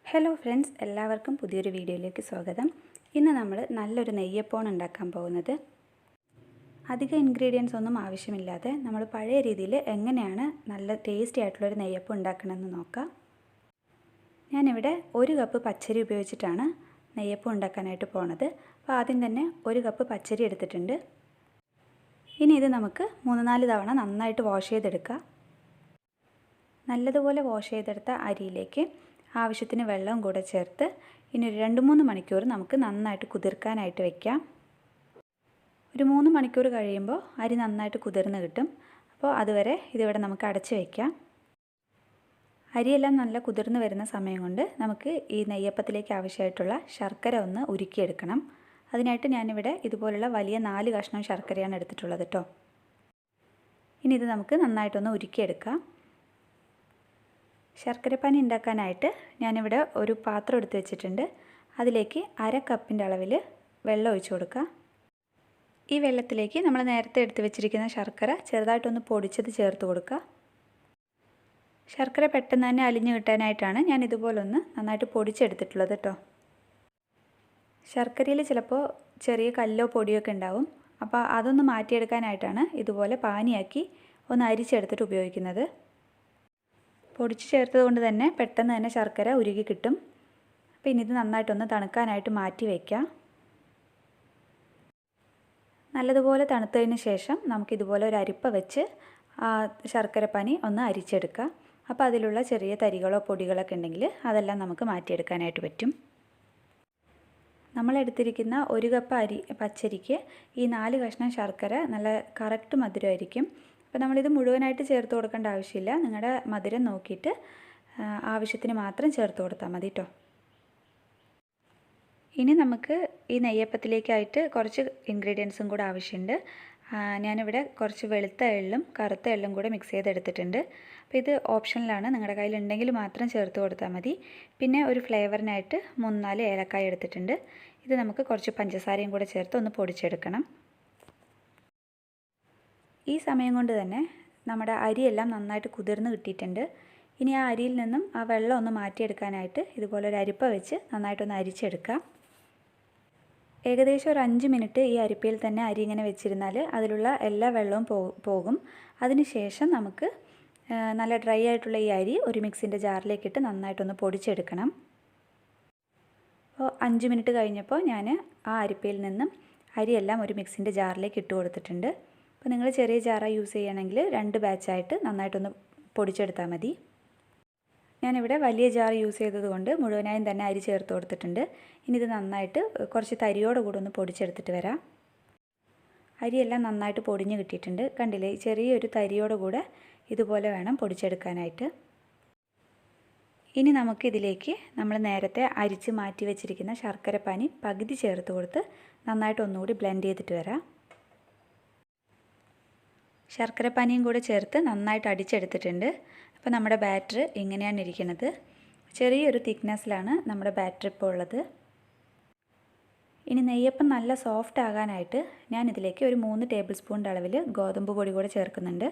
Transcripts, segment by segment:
Hello friends, എല്ലാവർക്കും പുതിയൊരു വീഡിയോയിലേക്ക് സ്വാഗതം. ഇന്ന് നമ്മൾ നല്ലൊരു നെയ്യപ്പമാണ് ഉണ്ടാക്കാൻ പോകുന്നത്. അധികം ഇൻഗ്രീഡിയൻസ് ഒന്നും ആവശ്യമില്ലാതെ നമ്മൾ പഴയ രീതിയിൽ എങ്ങനെയാണ് നല്ല ടേസ്റ്റി ആയിട്ടുള്ളൊരു നെയ്യപ്പം ഉണ്ടാക്കണമെന്ന് നോക്കാം. ഞാനിവിടെ 1 കപ്പ് പച്ചരി ഉപയോഗിച്ചിട്ടാണ് നെയ്യപ്പം ഉണ്ടാക്കാനായിട്ട് പോണത്. അപ്പോൾ ആദ്യം തന്നെ 1 കപ്പ് പച്ചരി എടുത്തിട്ടുണ്ട്. ഇനി ഇത് നമുക്ക് 3-4 തവണ നന്നായിട്ട് വാഷ് ചെയ്തെടുക്കാം. നല്ലതുപോലെ വാഷ് ചെയ്തെടുത്ത അരിയിലേക്ക് ആവശ്യത്തിന് വെള്ളം കൂടെ ചേർത്ത് ഇനി ഒരു 2-3 മണിക്കൂർ നമുക്ക് നന്നായിട്ട് കുതിർക്കാനായിട്ട് വയ്ക്കാം. ഒരു 3 മണിക്കൂർ കഴിയുമ്പോൾ അരി നന്നായിട്ട് കുതിർന്ന് കിട്ടും. അപ്പോൾ അതുവരെ ഇതിവിടെ നമുക്ക് അടച്ച് വയ്ക്കാം. അരിയെല്ലാം നല്ല കുതിർന്ന് വരുന്ന സമയം കൊണ്ട് നമുക്ക് ഈ നെയ്യപ്പത്തിലേക്ക് ആവശ്യമായിട്ടുള്ള ശർക്കര ഒന്ന് ഉരുക്കിയെടുക്കണം. അതിനായിട്ട് ഞാനിവിടെ ഇതുപോലുള്ള വലിയ 4 കഷ്ണം ശർക്കരയാണ് എടുത്തിട്ടുള്ളത് കേട്ടോ. ഇനി ഇത് നമുക്ക് നന്നായിട്ടൊന്ന് ഉരുക്കിയെടുക്കാം. ശർക്കരപ്പാനി ഉണ്ടാക്കാനായിട്ട് ഞാനിവിടെ ഒരു പാത്രം എടുത്ത് വെച്ചിട്ടുണ്ട്. അതിലേക്ക് 1/2 കപ്പിൻ്റെ അളവിൽ വെള്ളം ഒഴിച്ചു കൊടുക്കുക. ഈ വെള്ളത്തിലേക്ക് നമ്മൾ നേരത്തെ എടുത്ത് വെച്ചിരിക്കുന്ന ശർക്കര ചെറുതായിട്ടൊന്ന് പൊടിച്ചത് ചേർത്ത് കൊടുക്കുക. ശർക്കര പെട്ടെന്ന് തന്നെ അലിഞ്ഞു കിട്ടാനായിട്ടാണ് ഞാൻ ഇതുപോലൊന്ന് നന്നായിട്ട് പൊടിച്ചെടുത്തിട്ടുള്ളത് കേട്ടോ. ശർക്കരയിൽ ചിലപ്പോൾ ചെറിയ കല്ലോ പൊടിയോ ഒക്കെ ഉണ്ടാവും. അപ്പോൾ അതൊന്ന് മാറ്റിയെടുക്കാനായിട്ടാണ് ഇതുപോലെ പാനിയാക്കി ഒന്ന് അരിച്ചെടുത്തിട്ട് ഉപയോഗിക്കുന്നത്. പൊടിച്ച് ചേർത്തത് കൊണ്ട് തന്നെ പെട്ടെന്ന് തന്നെ ശർക്കര ഉരുകി കിട്ടും. അപ്പോൾ ഇനി ഇത് നന്നായിട്ടൊന്ന് തണുക്കാനായിട്ട് മാറ്റി വയ്ക്കാം. നല്ലതുപോലെ തണുത്തതിന് ശേഷം നമുക്കിതുപോലെ ഒരു അരിപ്പ വെച്ച് ശർക്കരപ്പാനി ഒന്ന് അരിച്ചെടുക്കാം. അപ്പോൾ അതിലുള്ള ചെറിയ തരികളോ പൊടികളൊക്കെ ഉണ്ടെങ്കിൽ അതെല്ലാം നമുക്ക് മാറ്റിയെടുക്കാനായിട്ട് പറ്റും. നമ്മളെടുത്തിരിക്കുന്ന 1 കപ്പ് പച്ചരിക്ക് ഈ 4 കഷ്ണം ശർക്കര നല്ല കറക്റ്റ് മധുരമായിരിക്കും. അപ്പോൾ നമ്മളിത് മുഴുവനായിട്ട് ചേർത്ത് കൊടുക്കേണ്ട ആവശ്യമില്ല. നിങ്ങളുടെ മധുരം നോക്കിയിട്ട് ആവശ്യത്തിന് മാത്രം ചേർത്ത് കൊടുത്താൽ മതി കേട്ടോ. ഇനി നമുക്ക് ഈ നെയ്യപ്പത്തിലേക്കായിട്ട് കുറച്ച് ഇൻഗ്രീഡിയൻസും കൂടെ ആവശ്യമുണ്ട്. ഞാനിവിടെ കുറച്ച് വെളുത്ത എള്ളും കറുത്ത എള്ളും കൂടെ മിക്സ് ചെയ്തെടുത്തിട്ടുണ്ട്. അപ്പോൾ ഇത് ഓപ്ഷനിലാണ്, നിങ്ങളുടെ കയ്യിലുണ്ടെങ്കിൽ മാത്രം ചേർത്ത് കൊടുത്താൽ മതി. പിന്നെ ഒരു ഫ്ലേവറിനായിട്ട് 3-4 ഏലക്കായ എടുത്തിട്ടുണ്ട്. ഇത് നമുക്ക് കുറച്ച് പഞ്ചസാരയും കൂടെ ചേർത്ത് ഒന്ന് പൊടിച്ചെടുക്കണം. ഈ സമയം കൊണ്ട് തന്നെ നമ്മുടെ അരിയെല്ലാം നന്നായിട്ട് കുതിർന്ന് കിട്ടിയിട്ടുണ്ട്. ഇനി ആ അരിയിൽ നിന്നും ആ വെള്ളം ഒന്ന് മാറ്റിയെടുക്കാനായിട്ട് ഇതുപോലെ ഒരു അരിപ്പ വെച്ച് നന്നായിട്ടൊന്ന് അരിച്ചെടുക്കാം. ഏകദേശം ഒരു 5 മിനിറ്റ് ഈ അരിപ്പയിൽ തന്നെ അരി ഇങ്ങനെ വെച്ചിരുന്നാൽ അതിലുള്ള എല്ലാ വെള്ളവും പോകും. അതിനുശേഷം നമുക്ക് നല്ല ഡ്രൈ ആയിട്ടുള്ള ഈ അരി ഒരു മിക്സിൻ്റെ ജാറിലേക്കിട്ട് നന്നായിട്ടൊന്ന് പൊടിച്ചെടുക്കണം. അപ്പോൾ 5 മിനിറ്റ് കഴിഞ്ഞപ്പോൾ ഞാൻ ആ അരിപ്പയിൽ നിന്നും അരിയെല്ലാം ഒരു മിക്സിൻ്റെ ജാറിലേക്ക് ഇട്ട് കൊടുത്തിട്ടുണ്ട്. അപ്പോൾ നിങ്ങൾ ചെറിയ ജാറ യൂസ് ചെയ്യുകയാണെങ്കിൽ 2 ബാച്ചായിട്ട് നന്നായിട്ടൊന്ന് പൊടിച്ചെടുത്താൽ മതി. ഞാനിവിടെ വലിയ ജാർ യൂസ് ചെയ്തതുകൊണ്ട് മുഴുവനായും തന്നെ അരി ചേർത്ത് കൊടുത്തിട്ടുണ്ട്. ഇനി ഇത് നന്നായിട്ട് കുറച്ച് തരിയോടെ കൂടെ ഒന്ന് പൊടിച്ചെടുത്തിട്ട് വരാം. അരിയെല്ലാം നന്നായിട്ട് പൊടിഞ്ഞ് കിട്ടിയിട്ടുണ്ട്. കണ്ടില്ലേ, ചെറിയൊരു തരിയോടെ കൂടെ ഇതുപോലെ വേണം പൊടിച്ചെടുക്കാനായിട്ട്. ഇനി നമുക്കിതിലേക്ക് നമ്മൾ നേരത്തെ അരിച്ച് മാറ്റി വെച്ചിരിക്കുന്ന ശർക്കരപ്പാനി പകുതി ചേർത്ത് കൊടുത്ത് നന്നായിട്ട് ഒന്നുകൂടി ബ്ലെൻഡ് ചെയ്തിട്ട് വരാം. ശർക്കരപ്പാനിയും കൂടെ ചേർത്ത് നന്നായിട്ട് അടിച്ചെടുത്തിട്ടുണ്ട്. അപ്പോൾ നമ്മുടെ ബാറ്റർ ഇങ്ങനെയാണ് ഇരിക്കുന്നത്. ചെറിയൊരു തിക്നെസ്സിലാണ് നമ്മുടെ ബാറ്റർ ഇപ്പോൾ ഉള്ളത്. ഇനി നെയ്യപ്പം നല്ല സോഫ്റ്റ് ആകാനായിട്ട് ഞാനിതിലേക്ക് ഒരു 3 ടേബിൾ സ്പൂണിൻ്റെ അളവിൽ ഗോതമ്പ് പൊടി കൂടെ ചേർക്കുന്നുണ്ട്.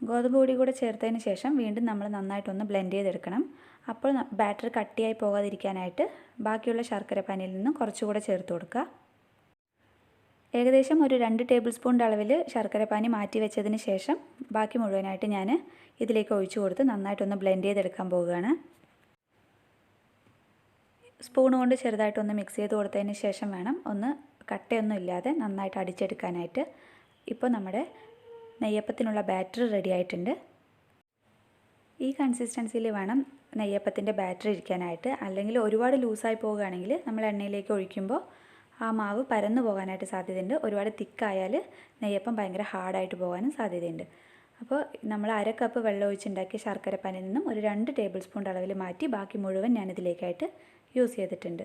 ഗോതമ്പ് പൊടി കൂടെ ചേർത്തതിന് ശേഷം വീണ്ടും നമ്മൾ നന്നായിട്ടൊന്ന് ബ്ലെൻഡ് ചെയ്തെടുക്കണം. അപ്പോൾ ബാറ്റർ കട്ടിയായി പോകാതിരിക്കാനായിട്ട് ബാക്കിയുള്ള ശർക്കരപ്പാനിയിൽ നിന്നും കുറച്ചുകൂടെ ചേർത്ത് കൊടുക്കുക. ഏകദേശം ഒരു 2 ടേബിൾ സ്പൂണിൻ്റെ അളവിൽ ശർക്കരപ്പാനി മാറ്റി വെച്ചതിന് ശേഷം ബാക്കി മുഴുവനായിട്ട് ഞാൻ ഇതിലേക്ക് ഒഴിച്ചു കൊടുത്ത് നന്നായിട്ടൊന്ന് ബ്ലെൻഡ് ചെയ്തെടുക്കാൻ പോവുകയാണ്. സ്പൂൺ കൊണ്ട് ചെറുതായിട്ടൊന്ന് മിക്സ് ചെയ്ത് കൊടുത്തതിന് ശേഷം വേണം ഒന്ന് കട്ടയൊന്നും ഇല്ലാതെ നന്നായിട്ട് അടിച്ചെടുക്കാനായിട്ട്. ഇപ്പോൾ നമ്മുടെ നെയ്യപ്പത്തിനുള്ള ബാറ്റർ റെഡി ആയിട്ടുണ്ട്. ഈ കൺസിസ്റ്റൻസിയിൽ വേണം നെയ്യപ്പത്തിൻ്റെ ബാറ്റർ ഇരിക്കാനായിട്ട്. അല്ലെങ്കിൽ ഒരുപാട് ലൂസായി പോവുകയാണെങ്കിൽ നമ്മൾ എണ്ണയിലേക്ക് ഒഴിക്കുമ്പോൾ ആ മാവ് പരന്നു പോകാനായിട്ട് സാധ്യതയുണ്ട്. ഒരുപാട് തിക്കായാൽ നെയ്യപ്പം ഭയങ്കര ഹാർഡായിട്ട് പോകാനും സാധ്യതയുണ്ട്. അപ്പോൾ നമ്മൾ 1/2 കപ്പ് വെള്ളം ഒഴിച്ചുണ്ടാക്കിയ ശർക്കരപ്പാനിൽ നിന്നും ഒരു 2 ടേബിൾ സ്പൂൺ അളവിൽ മാറ്റി ബാക്കി മുഴുവൻ ഞാനിതിലേക്കായിട്ട് യൂസ് ചെയ്തിട്ടുണ്ട്.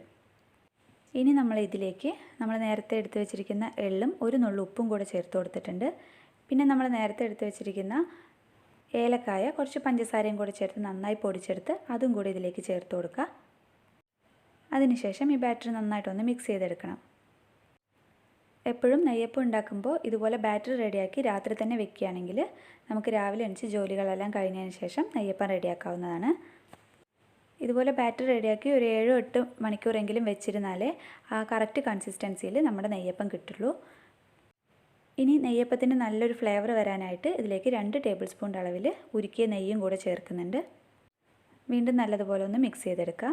ഇനി നമ്മൾ ഇതിലേക്ക് നമ്മൾ നേരത്തെ എടുത്ത് വെച്ചിരിക്കുന്ന എള്ളും ഒരു നുള്ളു ഉപ്പും കൂടെ ചേർത്ത് കൊടുത്തിട്ടുണ്ട്. പിന്നെ നമ്മൾ നേരത്തെ എടുത്ത് വെച്ചിരിക്കുന്ന ഏലക്കായ കുറച്ച് പഞ്ചസാരയും കൂടെ ചേർത്ത് നന്നായി പൊടിച്ചെടുത്ത് അതും കൂടി ഇതിലേക്ക് ചേർത്ത് കൊടുക്കുക. അതിനുശേഷം ഈ ബാറ്റർ നന്നായിട്ടൊന്ന് മിക്സ് ചെയ്തെടുക്കണം. എപ്പോഴും നെയ്യപ്പം ഉണ്ടാക്കുമ്പോൾ ഇതുപോലെ ബാറ്റർ റെഡിയാക്കി രാത്രി തന്നെ വെക്കുകയാണെങ്കിൽ നമുക്ക് രാവിലെ എണീച്ച് ജോലികളെല്ലാം കഴിഞ്ഞതിന് ശേഷം നെയ്യപ്പം റെഡിയാക്കാവുന്നതാണ്. ഇതുപോലെ ബാറ്റർ റെഡിയാക്കി ഒരു 7-8 മണിക്കൂറെങ്കിലും വെച്ചിരുന്നാലേ ആ കറക്റ്റ് കൺസിസ്റ്റൻസിയിൽ നമ്മുടെ നെയ്യപ്പം കിട്ടുള്ളൂ. ഇനി നെയ്യപ്പത്തിന് നല്ലൊരു ഫ്ലേവർ വരാനായിട്ട് ഇതിലേക്ക് 2 ടേബിൾ സ്പൂൺ അളവിൽ ഉരുക്കിയ നെയ്യും കൂടെ ചേർക്കുന്നുണ്ട്. വീണ്ടും നല്ലതുപോലെ ഒന്ന് മിക്സ് ചെയ്തെടുക്കുക.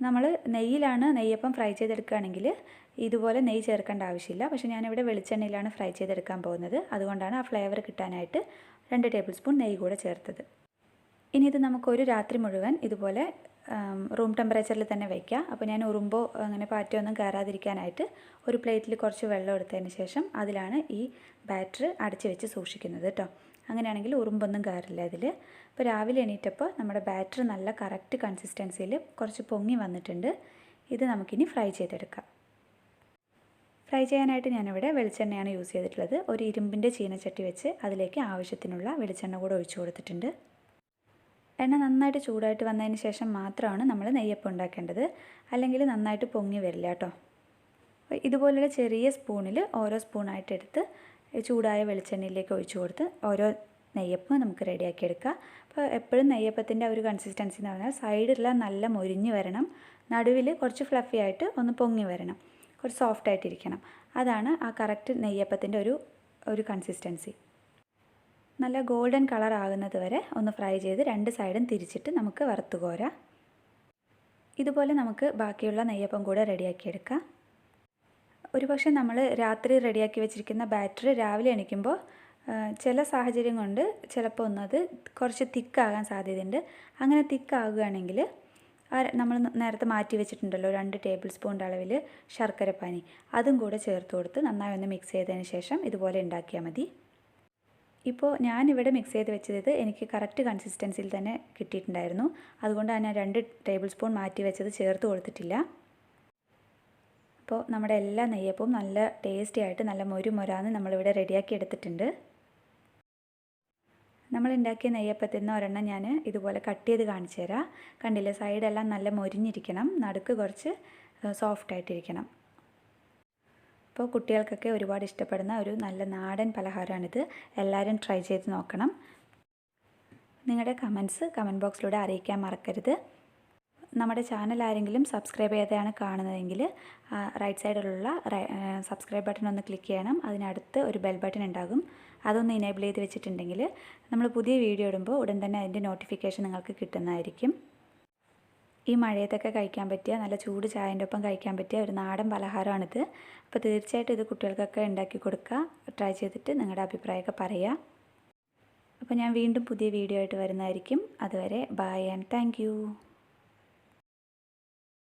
നമ്മൾ നെയ്യിലാണ് നെയ്യപ്പം ഫ്രൈ ചെയ്തെടുക്കുകയാണെങ്കിൽ ഇതുപോലെ നെയ്യ് ചേർക്കേണ്ട ആവശ്യമില്ല. പക്ഷേ ഞാനിവിടെ വെളിച്ചെണ്ണയിലാണ് ഫ്രൈ ചെയ്തെടുക്കാൻ പോകുന്നത്. അതുകൊണ്ടാണ് ആ ഫ്ലേവർ കിട്ടാനായിട്ട് 2 ടേബിൾ സ്പൂൺ നെയ്യ് കൂടെ ചേർത്തത്. ഇനി ഇത് നമുക്കൊരു രാത്രി മുഴുവൻ ഇതുപോലെ റൂം ടെമ്പറേച്ചറിൽ തന്നെ വയ്ക്കാം. അപ്പോൾ ഞാൻ ഉറുമ്പോ അങ്ങനെ പാറ്റയൊന്നും കയറാതിരിക്കാനായിട്ട് ഒരു പ്ലേറ്റിൽ കുറച്ച് വെള്ളം എടുത്തതിന് ശേഷം അതിലാണ് ഈ ബാറ്റർ അടച്ച് വെച്ച് സൂക്ഷിക്കുന്നത് കേട്ടോ. അങ്ങനെയാണെങ്കിൽ ഉറുമ്പൊന്നും കയറില്ല ഇതിൽ. അപ്പോൾ രാവിലെ എണീറ്റപ്പോൾ നമ്മുടെ ബാറ്റർ നല്ല കറക്റ്റ് കൺസിസ്റ്റൻസിയിൽ കുറച്ച് പൊങ്ങി വന്നിട്ടുണ്ട്. ഇത് നമുക്കിനി ഫ്രൈ ചെയ്തെടുക്കാം. ഫ്രൈ ചെയ്യാനായിട്ട് ഞാനിവിടെ വെളിച്ചെണ്ണയാണ് യൂസ് ചെയ്തിട്ടുള്ളത്. ഒരു ഇരുമ്പിൻ്റെ ചീനച്ചട്ടി വെച്ച് അതിലേക്ക് ആവശ്യത്തിനുള്ള വെളിച്ചെണ്ണ കൂടെ ഒഴിച്ചു കൊടുത്തിട്ടുണ്ട്. എണ്ണ നന്നായിട്ട് ചൂടായിട്ട് വന്നതിന് ശേഷം മാത്രമാണ് നമ്മൾ നെയ്യപ്പം ഉണ്ടാക്കേണ്ടത്. അല്ലെങ്കിൽ നന്നായിട്ട് പൊങ്ങി വരില്ല കേട്ടോ. ഇതുപോലുള്ള ചെറിയ സ്പൂണിൽ ഓരോ സ്പൂണായിട്ട് എടുത്ത് ചൂടായ വെളിച്ചെണ്ണയിലേക്ക് ഒഴിച്ചു കൊടുത്ത് ഓരോ നെയ്യപ്പം നമുക്ക് റെഡിയാക്കി എടുക്കാം. അപ്പോൾ എപ്പോഴും നെയ്യപ്പത്തിൻ്റെ ഒരു കൺസിസ്റ്റൻസി എന്ന് പറഞ്ഞാൽ സൈഡെല്ലാം നല്ല മൊരിഞ്ഞ് വരണം, നടുവിൽ കുറച്ച് ഫ്ലഫി ആയിട്ട് ഒന്ന് പൊങ്ങി വരണം, കുറച്ച് സോഫ്റ്റ് ആയിട്ടിരിക്കണം. അതാണ് ആ കറക്റ്റ് നെയ്യപ്പത്തിൻ്റെ ഒരു കൺസിസ്റ്റൻസി. നല്ല ഗോൾഡൻ കളർ ആകുന്നത് വരെ ഒന്ന് ഫ്രൈ ചെയ്ത് 2 സൈഡും തിരിച്ചിട്ട് നമുക്ക് വറുത്ത് കോരാം. ഇതുപോലെ നമുക്ക് ബാക്കിയുള്ള നെയ്യപ്പം കൂടെ റെഡിയാക്കിയെടുക്കാം. ഒരുപക്ഷെ നമ്മൾ രാത്രി റെഡിയാക്കി വെച്ചിരിക്കുന്ന ബാറ്റർ രാവിലെ എണീക്കുമ്പോൾ ചില സാഹചര്യം കൊണ്ട് ചിലപ്പോൾ ഒന്നത് കുറച്ച് തിക്കാകാൻ സാധ്യതയുണ്ട്. അങ്ങനെ തിക്കാകുകയാണെങ്കിൽ നമ്മൾ നേരത്തെ മാറ്റി വെച്ചിട്ടുണ്ടല്ലോ 2 ടേബിൾ സ്പൂൺ അളവിൽ ശർക്കരപ്പാനി, അതും കൂടെ ചേർത്ത് കൊടുത്ത് നന്നായി ഒന്ന് മിക്സ് ചെയ്തതിന് ശേഷം ഇതുപോലെ ഉണ്ടാക്കിയാൽ മതി. ഇപ്പോൾ ഞാനിവിടെ മിക്സ് ചെയ്ത് വെച്ചത് എനിക്ക് കറക്റ്റ് കൺസിസ്റ്റൻസിയിൽ തന്നെ കിട്ടിയിട്ടുണ്ടായിരുന്നു. അതുകൊണ്ടാണ് ഞാൻ 2 ടേബിൾ സ്പൂൺ മാറ്റി വെച്ചത് ചേർത്ത് കൊടുത്തിട്ടില്ല. അപ്പോൾ നമ്മുടെ എല്ലാ നെയ്യപ്പവും നല്ല ടേസ്റ്റി ആയിട്ട് നല്ല മൊരാന്ന് നമ്മളിവിടെ റെഡിയാക്കി എടുത്തിട്ടുണ്ട്. നമ്മൾ ഉണ്ടാക്കിയ നെയ്യപ്പത്തിൽ നിന്ന് ഒരെണ്ണം ഞാൻ ഇതുപോലെ കട്ട് ചെയ്ത് കാണിച്ചു തരാം. കണ്ടില്ലേ, സൈഡെല്ലാം നല്ല മൊരിഞ്ഞിരിക്കണം, നടുക്ക് കുറച്ച് സോഫ്റ്റ് ആയിട്ടിരിക്കണം. അപ്പോൾ കുട്ടികൾക്കൊക്കെ ഒരുപാട് ഇഷ്ടപ്പെടുന്ന ഒരു നല്ല നാടൻ പലഹാരമാണിത്. എല്ലാവരും ട്രൈ ചെയ്ത് നോക്കണം. നിങ്ങളുടെ കമൻറ്റ് ബോക്സിലൂടെ അറിയിക്കാൻ മറക്കരുത്. നമ്മുടെ ചാനൽ ആരെങ്കിലും സബ്സ്ക്രൈബ് ചെയ്താണ് കാണുന്നതെങ്കിൽ റൈറ്റ് സൈഡിലുള്ള സബ്സ്ക്രൈബ് ബട്ടൺ ഒന്ന് ക്ലിക്ക് ചെയ്യണം. അതിനടുത്ത് ഒരു ബെൽ ബട്ടൺ ഉണ്ടാകും, അതൊന്ന് ഇനേബിൾ ചെയ്ത് വെച്ചിട്ടുണ്ടെങ്കിൽ നമ്മൾ പുതിയ വീഡിയോ ഇടുമ്പോൾ ഉടൻ തന്നെ അതിൻ്റെ നോട്ടിഫിക്കേഷൻ നിങ്ങൾക്ക് കിട്ടുന്നതായിരിക്കും. ഈ മഴയത്തൊക്കെ കഴിക്കാൻ പറ്റിയ നല്ല ചൂട് ചായൻ്റെ ഒപ്പം കഴിക്കാൻ പറ്റിയ ഒരു നാടൻ പലഹാരമാണിത്. അപ്പോൾ തീർച്ചയായിട്ടും ഇത് കുട്ടികൾക്കൊക്കെ ഉണ്ടാക്കി കൊടുക്കുക. ട്രൈ ചെയ്തിട്ട് നിങ്ങളുടെ അഭിപ്രായമൊക്കെ പറയുക. അപ്പോൾ ഞാൻ വീണ്ടും പുതിയ വീഡിയോ ആയിട്ട് വരുന്നതായിരിക്കും. അതുവരെ ബൈ ആൻഡ് താങ്ക് യു.